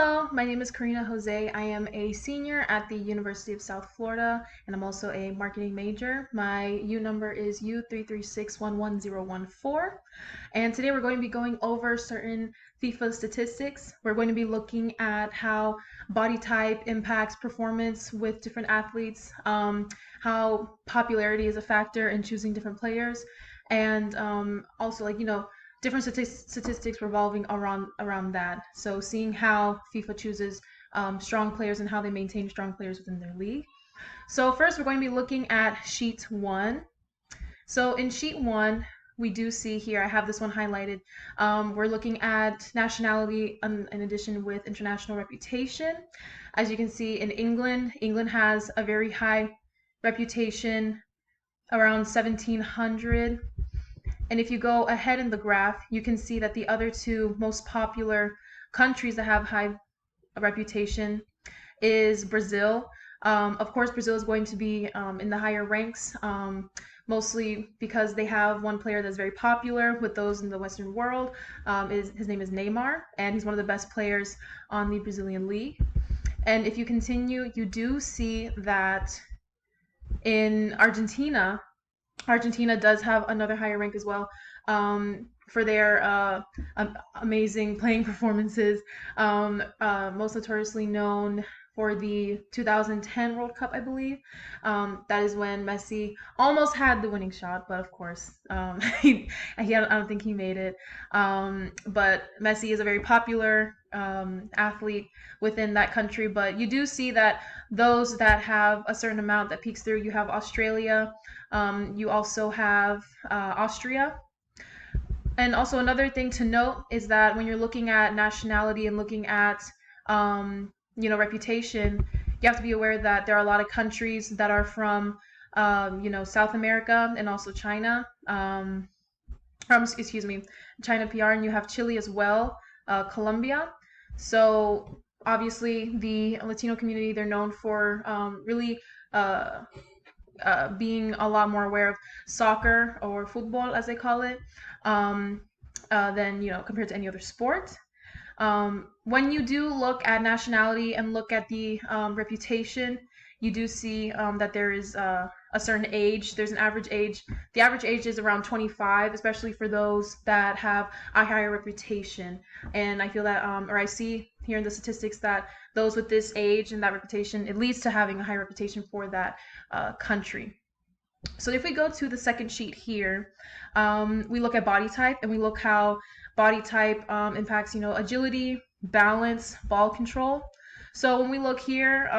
Hello, my name is Karina Jose. I am a senior at the University of South Florida, and I'm also a marketing major. My U number is U336111014. And today we're going to be going over certain FIFA statistics. We're going to be looking at how body type impacts performance with different athletes, how popularity is a factor in choosing different players, and also different statistics revolving around that. So seeing how FIFA chooses strong players and how they maintain strong players within their league. So first, we're going to be looking at sheet 1. So in sheet 1, we do see here, I have this one highlighted. We're looking at nationality in addition with international reputation. As you can see in England, England has a very high reputation, around 1700. And if you go ahead in the graph, you can see that the other two most popular countries that have high reputation is Brazil. Of course, Brazil is going to be in the higher ranks, mostly because they have one player that's very popular with those in the Western world. His name is Neymar, and he's one of the best players on the Brazilian league. And if you continue, you do see that in Argentina, Argentina does have another higher rank as well, for their amazing playing performances. Most notoriously known for the 2010 World Cup, I believe. That is when Messi almost had the winning shot, but of course, I don't think he made it. But Messi is a very popular athlete within that country. But you do see that those that have a certain amount that peaks through, you have Australia, you also have Austria. And also another thing to note is that when you're looking at nationality and looking at reputation, you have to be aware that there are a lot of countries that are from South America and also China. Excuse me, China PR, and you have Chile as well, Colombia. So obviously the Latino community, they're known for really being a lot more aware of soccer or football, as they call it, than compared to any other sport. When you do look at nationality and look at the reputation, you do see that there is a certain age. There's an average age. The average age is around 25, especially for those that have a higher reputation. And I feel that, or I see here in the statistics, that those with this age and that reputation, it leads to having a high reputation for that country. So if we go to the second sheet here, we look at body type, and we look how body type impacts, agility, balance, ball control. So when we look here,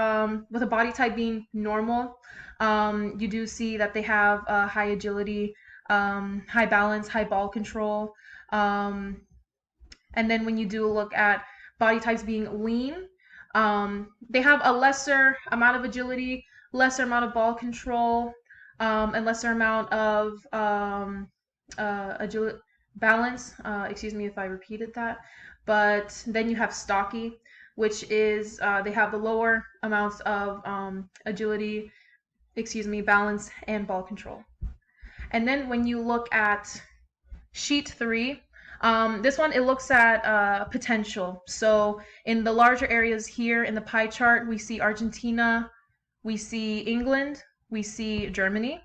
with a body type being normal, you do see that they have high agility, high balance, high ball control. And then when you do look at body types being lean, they have a lesser amount of agility, lesser amount of ball control, and lesser amount of agility, balance. Excuse me if I repeated that. But then you have stocky, which is they have the lower amounts of agility, balance, and ball control. And then when you look at sheet 3, this one, it looks at potential. So in the larger areas here in the pie chart, we see Argentina, we see England, we see Germany,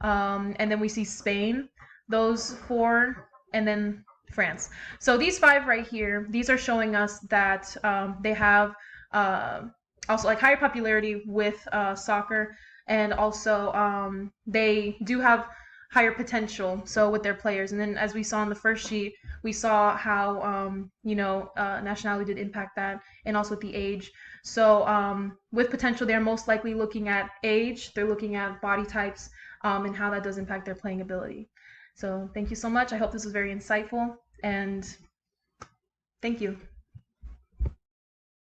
and then we see Spain, those 4, and then France. So these 5 right here, these are showing us that they have also like higher popularity with soccer, and also they do have higher potential, so with their players. And then as we saw in the first sheet, we saw how nationality did impact that, and also the age. So with potential, they're most likely looking at age, they're looking at body types, and how that does impact their playing ability. So thank you so much. I hope this was very insightful, and thank you.